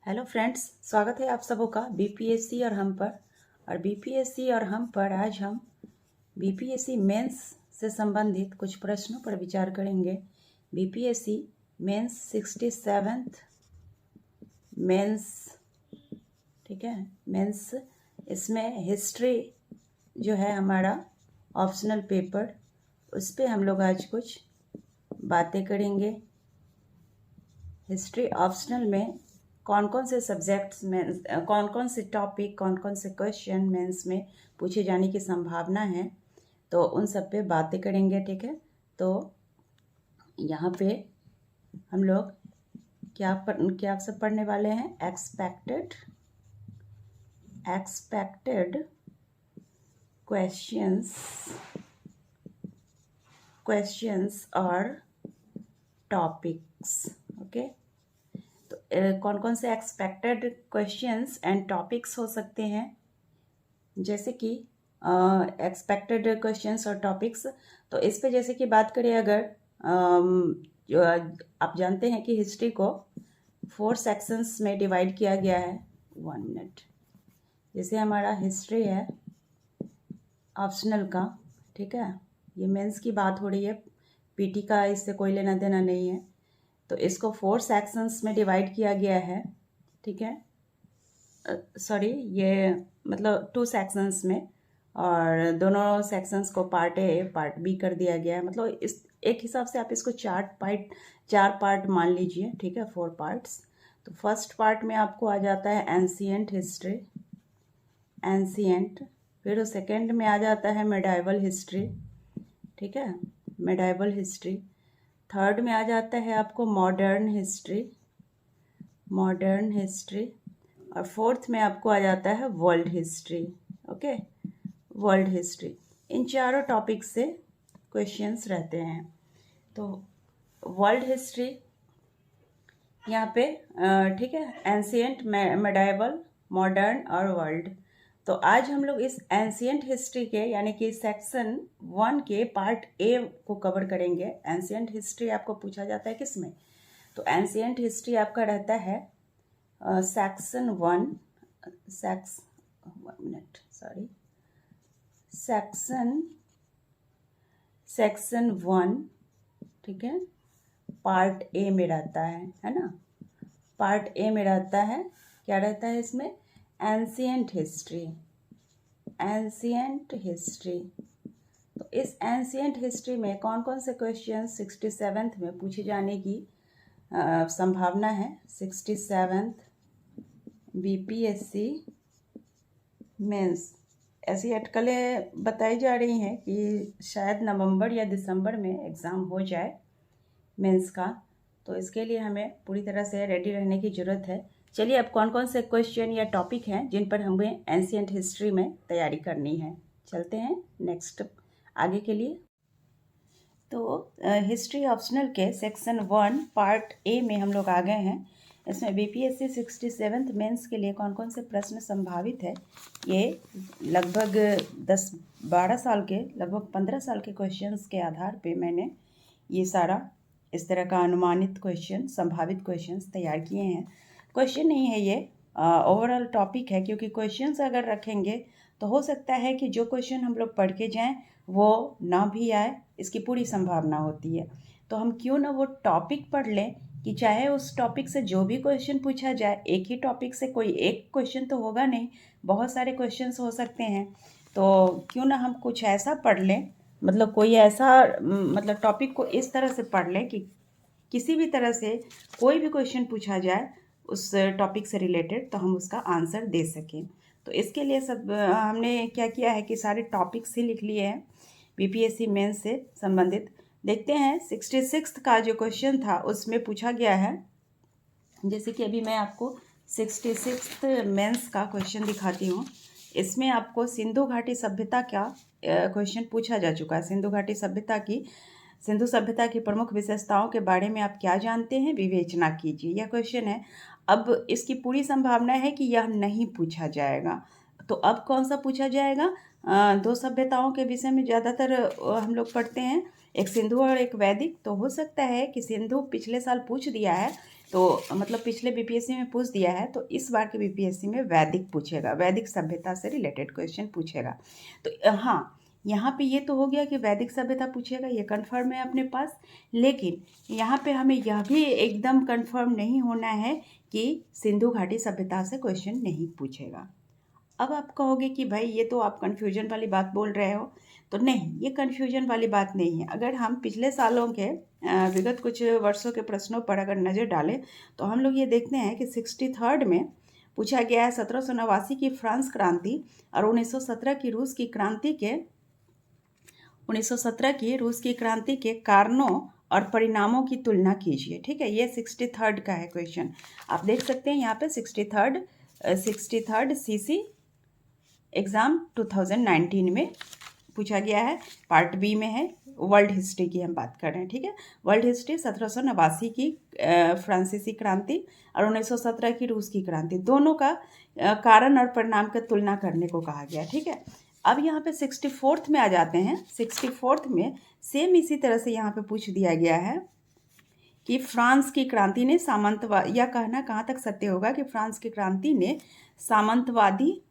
Hello friends, स्वागत है आप सबों का बीपीएससी और हम पर। और बीपीएससी और हम पर आज हम बीपीएससी मेंस से संबंधित कुछ प्रश्नों पर विचार करेंगे। बीपीएससी मेंस 67th मेंस, ठीक है, मेंस। इसमें हिस्ट्री जो है हमारा ऑप्शनल पेपर, उस पर हम लोग आज कुछ बातें करेंगे। हिस्ट्री ऑप्शनल में कौन कौन से सब्जेक्ट्स में कौन कौन से टॉपिक, कौन कौन से क्वेश्चन मेंस में पूछे जाने की संभावना है, तो उन सब पे बातें करेंगे। ठीक है, तो यहाँ पे हम लोग क्या सब पढ़ने वाले हैं? एक्सपेक्टेड क्वेश्चंस और टॉपिक्स। ओके, तो कौन कौन से एक्सपेक्टेड क्वेश्चंस एंड टॉपिक्स हो सकते हैं, जैसे कि एक्सपेक्टेड क्वेश्चंस और टॉपिक्स। तो इस पे जैसे कि बात करें, अगर जो आप जानते हैं कि हिस्ट्री को 4 सेक्शंस में डिवाइड किया गया है। 1 मिनट। जैसे हमारा हिस्ट्री है ऑप्शनल का, ठीक है, ये मेंस की बात हो रही है, पीटी का इससे कोई लेना देना नहीं है। तो इसको 4 सेक्शंस में डिवाइड किया गया है, ठीक है, सॉरी, ये मतलब 2 सेक्शंस में, और दोनों सेक्शंस को पार्ट ए पार्ट बी कर दिया गया है। मतलब इस एक हिसाब से आप इसको 4 पार्ट मान लीजिए, ठीक है, 4 पार्ट्स। तो फर्स्ट पार्ट में आपको आ जाता है एंशिएंट हिस्ट्री, एंशिएंट। फिर सेकेंड में आ जाता है मेडाइवल हिस्ट्री, ठीक है, मेडाइवल हिस्ट्री। थर्ड में आ जाता है आपको मॉडर्न हिस्ट्री, मॉडर्न हिस्ट्री। और फोर्थ में आपको आ जाता है world history. Okay, world history. इन चारों टॉपिक से क्वेश्चंस रहते हैं। तो वर्ल्ड हिस्ट्री यहाँ पे, ठीक है, एंशिएंट, मेडाइवल, मॉडर्न और वर्ल्ड। तो आज हम लोग इस एंशिएंट हिस्ट्री के, यानी कि सेक्शन 1 के पार्ट ए को कवर करेंगे। एंशिएंट हिस्ट्री आपको पूछा जाता है किस में? तो एंशिएंट हिस्ट्री आपका रहता है सेक्शन 1, सेक्शन 1, ठीक है, पार्ट ए में रहता है ना। पार्ट ए में रहता है, क्या रहता है इसमें? Ancient history, ancient history. तो इस एंशिएंट हिस्ट्री में कौन कौन से क्वेश्चन 67th में पूछे जाने की संभावना है? 67th बीपीएससी मेंस, ऐसी अटकलें बताई जा रही हैं कि शायद नवंबर या दिसंबर में एग्ज़ाम हो जाए मेंस का। तो इसके लिए हमें पूरी तरह से रेडी रहने की ज़रूरत है। चलिए, अब कौन कौन से क्वेश्चन या टॉपिक हैं जिन पर हमें एंशिएंट हिस्ट्री में तैयारी करनी है, चलते हैं नेक्स्ट आगे के लिए। तो हिस्ट्री ऑप्शनल के सेक्शन 1 पार्ट ए में हम लोग आ गए हैं। इसमें बीपीएससी 67th मेंस के लिए कौन कौन से प्रश्न संभावित है, ये लगभग 10-12 साल के, लगभग 15 साल के क्वेश्चंस के आधार पे मैंने ये सारा इस तरह का अनुमानित क्वेश्चन, संभावित क्वेश्चंस तैयार किए हैं। क्वेश्चन नहीं है ये, ओवरऑल टॉपिक है, क्योंकि क्वेश्चंस अगर रखेंगे तो हो सकता है कि जो क्वेश्चन हम लोग पढ़ के जाएं वो ना भी आए, इसकी पूरी संभावना होती है। तो हम क्यों ना वो टॉपिक पढ़ लें कि चाहे उस टॉपिक से जो भी क्वेश्चन पूछा जाए, एक ही टॉपिक से कोई एक क्वेश्चन तो होगा नहीं, बहुत सारे क्वेश्चंस हो सकते हैं। तो क्यों ना हम कुछ ऐसा पढ़ लें, मतलब कोई ऐसा मतलब टॉपिक को इस तरह से पढ़ लें कि किसी भी तरह से कोई भी क्वेश्चन पूछा जाए उस टॉपिक से रिलेटेड, तो हम उसका आंसर दे सकें। तो इसके लिए सब हमने क्या किया है कि सारे टॉपिक्स ही लिख लिए हैं बीपीएससी मेंस से संबंधित। देखते हैं 66th का जो क्वेश्चन था उसमें पूछा गया है, जैसे कि अभी मैं आपको 66th मेंस का क्वेश्चन दिखाती हूँ। इसमें आपको सिंधु घाटी सभ्यता का क्वेश्चन पूछा जा चुका है। सिंधु सभ्यता की प्रमुख विशेषताओं के बारे में आप क्या जानते हैं, विवेचना कीजिए, यह क्वेश्चन है। अब इसकी पूरी संभावना है कि यह नहीं पूछा जाएगा। तो अब कौन सा पूछा जाएगा? 2 सभ्यताओं के विषय में ज़्यादातर हम लोग पढ़ते हैं, एक सिंधु और एक वैदिक। तो हो सकता है कि सिंधु पिछले साल पूछ दिया है, तो मतलब पिछले बीपीएससी में पूछ दिया है, तो इस बार के बीपीएससी में वैदिक पूछेगा, वैदिक सभ्यता से रिलेटेड क्वेश्चन पूछेगा। तो हाँ, यहाँ पे ये तो हो गया कि वैदिक सभ्यता पूछेगा, ये कंफर्म है अपने पास। लेकिन यहाँ पे हमें यह भी एकदम कंफर्म नहीं होना है कि सिंधु घाटी सभ्यता से क्वेश्चन नहीं पूछेगा। अब आप कहोगे कि भाई ये तो आप कन्फ्यूजन वाली बात बोल रहे हो, तो नहीं, ये कन्फ्यूजन वाली बात नहीं है। अगर हम पिछले सालों के विगत कुछ वर्षों के प्रश्नों पर अगर नज़र डालें, तो हम लोग ये देखते हैं कि 63rd में पूछा गया है 1789 की फ्रांस क्रांति और 1917 की रूस की क्रांति के 1917 की रूस की क्रांति के कारणों और परिणामों की तुलना कीजिए। ठीक है, ये 63rd का है क्वेश्चन। आप देख सकते हैं यहाँ पे 63rd सीसी एग्ज़ाम 2019 में पूछा गया है, पार्ट बी में है। वर्ल्ड हिस्ट्री की हम बात कर रहे हैं। ठीक है, वर्ल्ड हिस्ट्री 1789 की फ्रांसीसी क्रांति और 1917 की रूस की क्रांति, दोनों का कारण और परिणाम की तुलना करने को कहा गया। ठीक है, अब यहाँ पे 64th में आ जाते हैं। 64th में सेम इसी तरह से यहाँ पे पूछ दिया गया है कि फ्रांस की क्रांति ने सामंतवाद, यह कहना कहाँ तक सत्य होगा कि फ्रांस की क्रांति ने सामंतवादी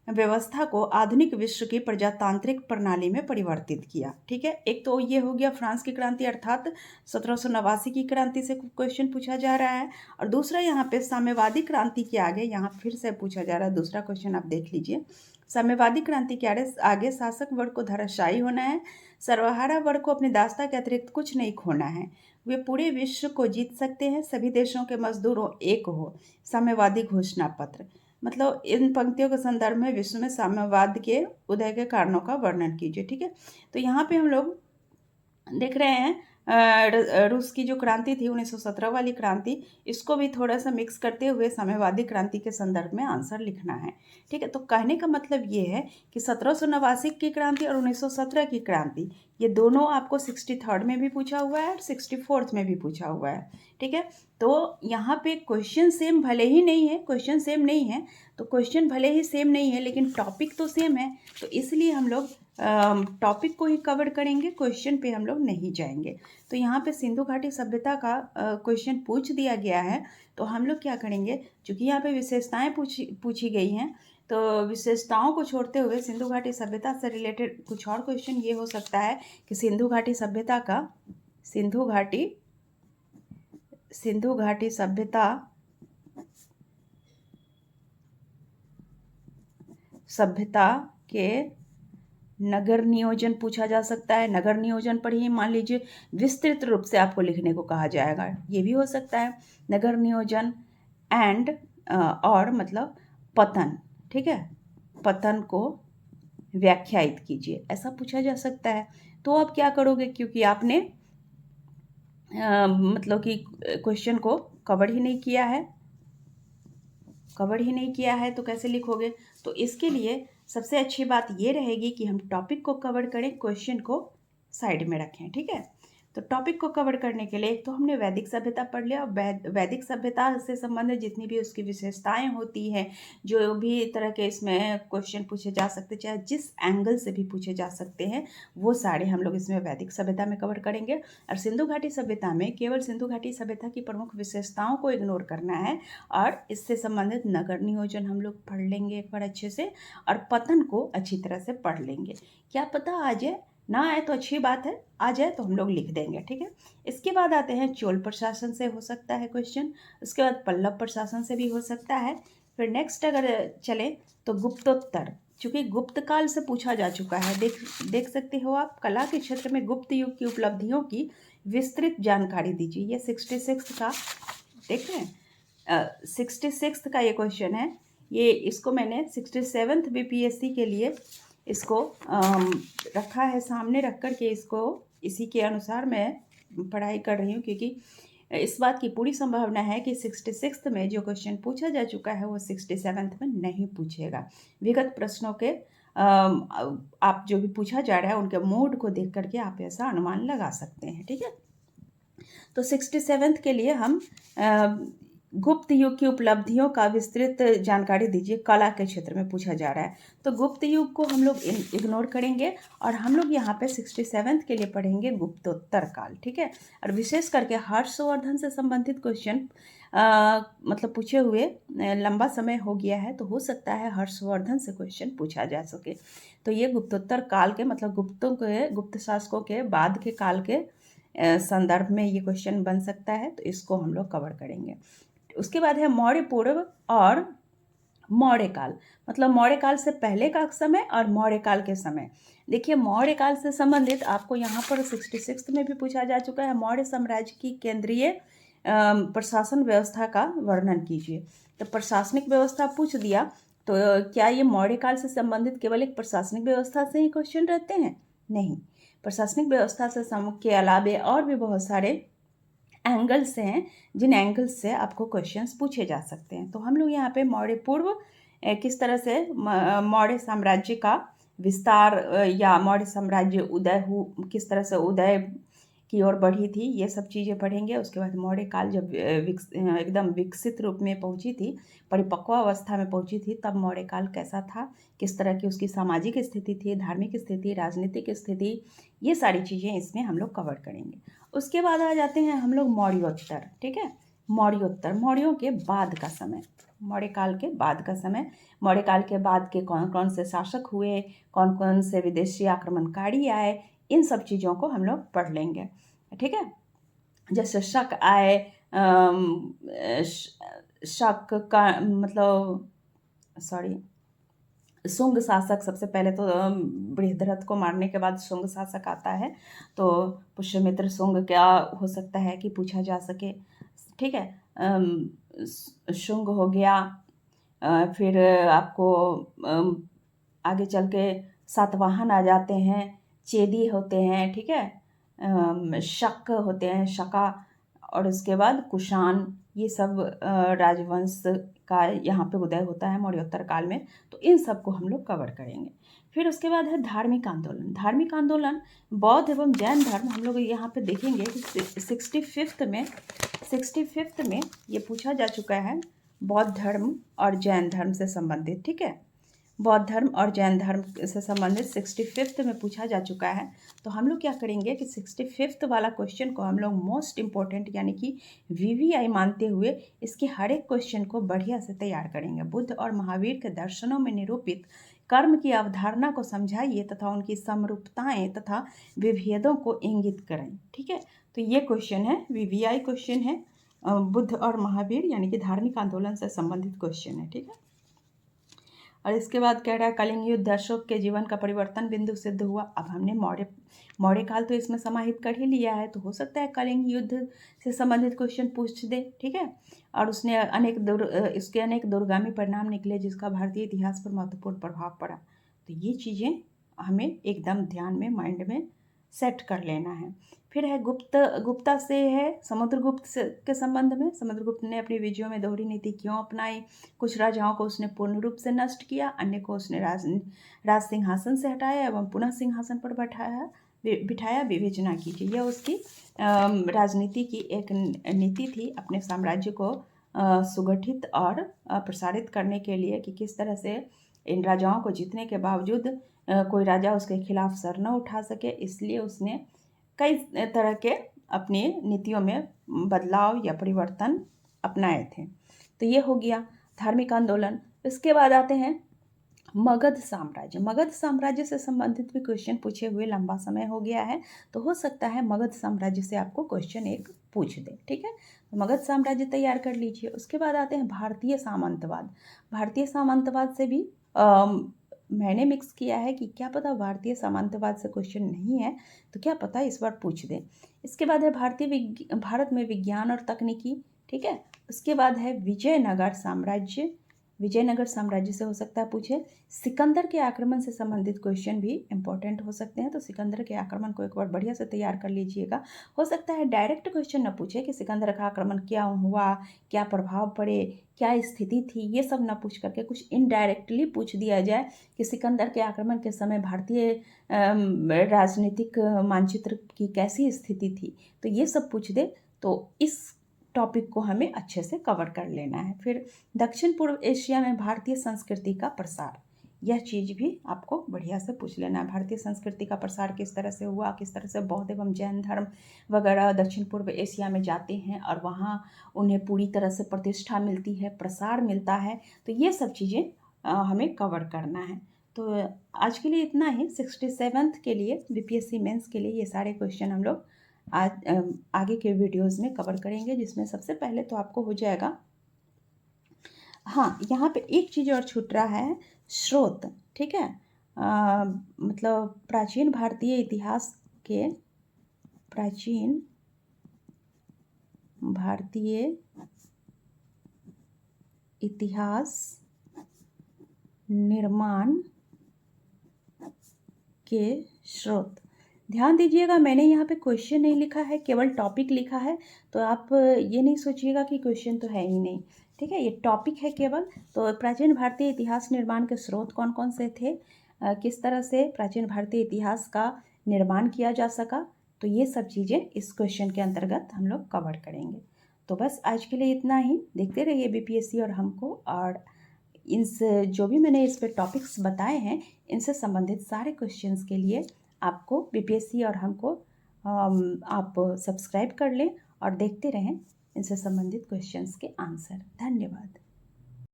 व्यवस्था को आधुनिक विश्व की प्रजातांत्रिक प्रणाली में परिवर्तित किया। ठीक है, एक तो ये हो गया फ्रांस की क्रांति अर्थात 1789 की क्रांति से क्वेश्चन पूछा जा रहा है, और दूसरा यहाँ पे साम्यवादी क्रांति के आगे यहाँ फिर से पूछा जा रहा है। दूसरा क्वेश्चन आप देख लीजिए, साम्यवादी क्रांति के आगे शासक वर्ग को धराशायी होना है, सर्वहारा वर्ग को अपनी दासता के अतिरिक्त कुछ नहीं खोना है, वे पूरे विश्व को जीत सकते हैं, सभी देशों के मजदूरों एक हो, साम्यवादी घोषणा पत्र। मतलब इन पंक्तियों के संदर्भ में विश्व में साम्यवाद के उदय के कारणों का वर्णन कीजिए। ठीक है, तो यहाँ पे हम लोग देख रहे हैं रूस की जो क्रांति थी 1917 वाली क्रांति, इसको भी थोड़ा सा मिक्स करते हुए साम्यवादी क्रांति के संदर्भ में आंसर लिखना है। ठीक है, तो कहने का मतलब ये है कि 1789 की क्रांति और 1917 की क्रांति, ये दोनों आपको 63rd में भी पूछा हुआ है और 64th में भी पूछा हुआ है। ठीक है, तो यहाँ पे क्वेश्चन सेम भले ही नहीं है, क्वेश्चन सेम नहीं है, तो क्वेश्चन भले ही सेम नहीं है लेकिन टॉपिक तो सेम है, तो इसलिए हम लोग टॉपिक को ही कवर करेंगे, क्वेश्चन पे हम लोग नहीं जाएंगे। तो यहाँ पे सिंधु घाटी सभ्यता का क्वेश्चन पूछ दिया गया है, तो हम लोग क्या करेंगे, चूँकि यहाँ पे विशेषताएं पूछी गई हैं, तो विशेषताओं को छोड़ते हुए सिंधु घाटी सभ्यता से रिलेटेड कुछ और क्वेश्चन ये हो सकता है कि सिंधु घाटी सभ्यता के नगर नियोजन पूछा जा सकता है। नगर नियोजन पर ही मान लीजिए विस्तृत रूप से आपको लिखने को कहा जाएगा, ये भी हो सकता है। नगर नियोजन एंड और मतलब पतन। ठीक है, पतन को व्याख्यायित कीजिए, ऐसा पूछा जा सकता है। तो आप क्या करोगे, क्योंकि आपने मतलब कि क्वेश्चन को कवर ही नहीं किया है, तो कैसे लिखोगे। तो इसके लिए सबसे अच्छी बात ये रहेगी कि हम टॉपिक को कवर करें, क्वेश्चन को साइड में रखें। ठीक है, तो टॉपिक को कवर करने के लिए तो हमने वैदिक सभ्यता पढ़ लिया। वैदिक सभ्यता से संबंधित जितनी भी उसकी विशेषताएं होती हैं, जो भी तरह के इसमें क्वेश्चन पूछे जा सकते, चाहे जिस एंगल से भी पूछे जा सकते हैं, वो सारे हम लोग इसमें वैदिक सभ्यता में कवर करेंगे। और सिंधु घाटी सभ्यता में केवल सिंधु घाटी सभ्यता की प्रमुख विशेषताओं को इग्नोर करना है, और इससे संबंधित नगर नियोजन हम लोग पढ़ लेंगे एक बार अच्छे से, और पतन को अच्छी तरह से पढ़ लेंगे। क्या पता आ जाए, ना आए तो अच्छी बात है, आ जाए तो हम लोग लिख देंगे। ठीक है, इसके बाद आते हैं चोल प्रशासन से हो सकता है क्वेश्चन, उसके बाद पल्लव प्रशासन से भी हो सकता है। फिर नेक्स्ट अगर चले तो गुप्तोत्तर, चूँकि गुप्त काल से पूछा जा चुका है। देख सकते हो आप, कला के क्षेत्र में गुप्त युग की उपलब्धियों की विस्तृत जानकारी दीजिए। ये 66 का देख रहे हैं, 66 का ये क्वेश्चन है। ये इसको मैंने 67th बीपीएससी के लिए इसको रखा है, सामने रख कर के इसको इसी के अनुसार मैं पढ़ाई कर रही हूँ, क्योंकि इस बात की पूरी संभावना है कि 66th में जो क्वेश्चन पूछा जा चुका है वो 67th में नहीं पूछेगा। विगत प्रश्नों के आप जो भी पूछा जा रहा है उनके मोड को देख करके आप ऐसा अनुमान लगा सकते हैं। ठीक है, तो 67th के लिए हम गुप्त युग की उपलब्धियों का विस्तृत जानकारी दीजिए, कला के क्षेत्र में पूछा जा रहा है। तो गुप्त युग को हम लोग इग्नोर करेंगे, और हम लोग यहाँ पे 67th के लिए पढ़ेंगे गुप्तोत्तर काल। ठीक है, और विशेष करके हर्षवर्धन से संबंधित क्वेश्चन मतलब पूछे हुए लंबा समय हो गया है, तो हो सकता है हर्षवर्धन से क्वेश्चन पूछा जा सके। तो ये गुप्तोत्तर काल के मतलब गुप्त शासकों के बाद के काल के संदर्भ में ये क्वेश्चन बन सकता है, तो इसको हम लोग कवर करेंगे। उसके बाद है मौर्य पूर्व और मौर्य काल, मतलब मौर्य काल से पहले का समय और मौर्य काल के समय। देखिए मौर्य काल से संबंधित आपको यहाँ पर 66 में भी पूछा जा चुका है, मौर्य साम्राज्य की केंद्रीय प्रशासन व्यवस्था का वर्णन कीजिए। तो प्रशासनिक व्यवस्था पूछ दिया, तो क्या ये मौर्य काल से संबंधित केवल एक प्रशासनिक व्यवस्था से ही क्वेश्चन रहते हैं? नहीं, प्रशासनिक व्यवस्था से के अलावे और भी बहुत सारे एंगल्स हैं, जिन एंगल्स से आपको क्वेश्चंस पूछे जा सकते हैं। तो हम लोग यहाँ पे मौर्य पूर्व किस तरह से मौर्य साम्राज्य का विस्तार या मौर्य साम्राज्य किस तरह से उदय की ओर बढ़ी थी, ये सब चीज़ें पढ़ेंगे। उसके बाद मौर्य काल जब एकदम विकसित रूप में पहुंची थी, परिपक्व अवस्था में पहुंची थी, तब मौर्य काल कैसा था, किस तरह की उसकी सामाजिक स्थिति थी, धार्मिक स्थिति, राजनीतिक स्थिति, ये सारी चीज़ें इसमें हम लोग कवर करेंगे। उसके बाद आ जाते हैं हम लोग मौर्योत्तर। ठीक है, मौर्योत्तर, मौर्यों के बाद का समय, मौर्य काल के बाद का समय। मौर्य काल के बाद के कौन कौन से शासक हुए, कौन कौन से विदेशी आक्रमणकारी आए, इन सब चीज़ों को हम लोग पढ़ लेंगे। ठीक है, जैसे शक आए, शक का मतलब शुंग शासक, सबसे पहले तो बृहद्रथ को मारने के बाद शुंग शासक आता है, तो पुष्यमित्र शुंग क्या हो सकता है कि पूछा जा सके। ठीक है, शुंग हो गया, फिर आपको आगे चल के सातवाहन आ जाते हैं, चेदी होते हैं, ठीक है, शक होते हैं, शका, और उसके बाद कुषाण, ये सब राजवंश का यहाँ पे उदय होता है मौर्योत्तर काल में। तो इन सब को हम लोग कवर करेंगे। फिर उसके बाद है धार्मिक आंदोलन। धार्मिक आंदोलन बौद्ध एवं जैन धर्म, हम लोग यहाँ पे देखेंगे कि 65th में ये पूछा जा चुका है, बौद्ध धर्म और जैन धर्म से संबंधित। ठीक है, बौद्ध धर्म और जैन धर्म से संबंधित 65th में पूछा जा चुका है। तो हम लोग क्या करेंगे कि 65th वाला क्वेश्चन को हम लोग मोस्ट इम्पोर्टेंट यानी कि VVI मानते हुए इसके हर एक क्वेश्चन को बढ़िया से तैयार करेंगे। बुद्ध और महावीर के दर्शनों में निरूपित कर्म की अवधारणा को समझाइए तथा उनकी समरूपताएं तथा विभेदों को इंगित करें। ठीक है, तो ये क्वेश्चन है, VVI क्वेश्चन है, बुद्ध और महावीर यानी कि धार्मिक आंदोलन से संबंधित क्वेश्चन है। ठीक है, और इसके बाद कह रहा है कलिंग युद्ध अशोक के जीवन का परिवर्तन बिंदु सिद्ध हुआ। अब हमने मौर्य काल तो इसमें समाहित कर ही लिया है, तो हो सकता है कलिंग युद्ध से संबंधित क्वेश्चन पूछ दे। ठीक है, और उसने इसके अनेक दूरगामी परिणाम निकले जिसका भारतीय इतिहास पर महत्वपूर्ण प्रभाव पड़ा। तो ये चीज़ें हमें एकदम ध्यान में, माइंड में सेट कर लेना है। फिर है गुप्ता से है समुद्रगुप्त के संबंध में। समुद्रगुप्त ने अपनी विजयों में दोहरी नीति क्यों अपनाई? कुछ राजाओं को उसने पूर्ण रूप से नष्ट किया, अन्य को उसने राज सिंहासन से हटाया एवं पुनः सिंहासन पर बिठाया। विवेचना कीजिए। यह उसकी राजनीति की एक नीति थी, अपने साम्राज्य को सुगठित और प्रसारित करने के लिए, कि किस तरह से इन राजाओं को जीतने के बावजूद कोई राजा उसके खिलाफ सर न उठा सके। इसलिए उसने कई तरह के अपनी नीतियों में बदलाव या परिवर्तन अपनाए थे। तो ये हो गया धार्मिक आंदोलन। इसके बाद आते हैं मगध साम्राज्य। मगध साम्राज्य से संबंधित भी क्वेश्चन पूछे हुए लंबा समय हो गया है, तो हो सकता है मगध साम्राज्य से आपको क्वेश्चन एक पूछ दे। ठीक है, तो मगध साम्राज्य तैयार कर लीजिए। उसके बाद आते हैं भारतीय सामंतवाद। भारतीय सामंतवाद से भी मैंने मिक्स किया है कि क्या पता भारतीय सामंतवाद से क्वेश्चन नहीं है, तो क्या पता इस बार पूछ दे। इसके बाद है भारत में विज्ञान और तकनीकी। ठीक है, उसके बाद है विजयनगर साम्राज्य। विजयनगर साम्राज्य से हो सकता है पूछे। सिकंदर के आक्रमण से संबंधित क्वेश्चन भी इंपॉर्टेंट हो सकते हैं, तो सिकंदर के आक्रमण को एक बार बढ़िया से तैयार कर लीजिएगा। हो सकता है डायरेक्ट क्वेश्चन न पूछे कि सिकंदर का आक्रमण क्या हुआ, क्या प्रभाव पड़े, क्या स्थिति थी, ये सब न पूछ करके कुछ इनडायरेक्टली पूछ दिया जाए कि सिकंदर के आक्रमण के समय भारतीय राजनीतिक मानचित्र की कैसी स्थिति थी, तो ये सब पूछ दे तो इस टॉपिक को हमें अच्छे से कवर कर लेना है। फिर दक्षिण पूर्व एशिया में भारतीय संस्कृति का प्रसार, यह चीज़ भी आपको बढ़िया से पूछ लेना है। भारतीय संस्कृति का प्रसार किस तरह से हुआ, किस तरह से बौद्ध एवं जैन धर्म वगैरह दक्षिण पूर्व एशिया में जाते हैं और वहाँ उन्हें पूरी तरह से प्रतिष्ठा मिलती है, प्रसार मिलता है। तो ये सब चीज़ें हमें कवर करना है। तो आज के लिए इतना ही। 67th के लिए बीपीएससी मेंस के लिए ये सारे क्वेश्चन हम लोग आज आगे के वीडियोज़ में कवर करेंगे, जिसमें सबसे पहले तो आपको हो जाएगा, हाँ यहाँ पे एक चीज़ और छूट रहा है, स्रोत। ठीक है, मतलब प्राचीन भारतीय इतिहास के, प्राचीन भारतीय इतिहास निर्माण के स्रोत। ध्यान दीजिएगा, मैंने यहाँ पे क्वेश्चन नहीं लिखा है, केवल टॉपिक लिखा है। तो आप ये नहीं सोचिएगा कि क्वेश्चन तो है ही नहीं। ठीक है, ये टॉपिक है केवल। तो प्राचीन भारतीय इतिहास निर्माण के स्रोत कौन कौन से थे, किस तरह से प्राचीन भारतीय इतिहास का निर्माण किया जा सका, तो ये सब चीज़ें इस क्वेश्चन के अंतर्गत हम लोग कवर करेंगे। तो बस आज के लिए इतना ही। देखते रहिए बीपीएससी और हमको, और इनसे जो भी मैंने इस पर टॉपिक्स बताए हैं, इनसे संबंधित सारे क्वेश्चंस के लिए आपको बीपीएससी और हमको आप सब्सक्राइब कर लें और देखते रहें इनसे संबंधित क्वेश्चंस के आंसर। धन्यवाद।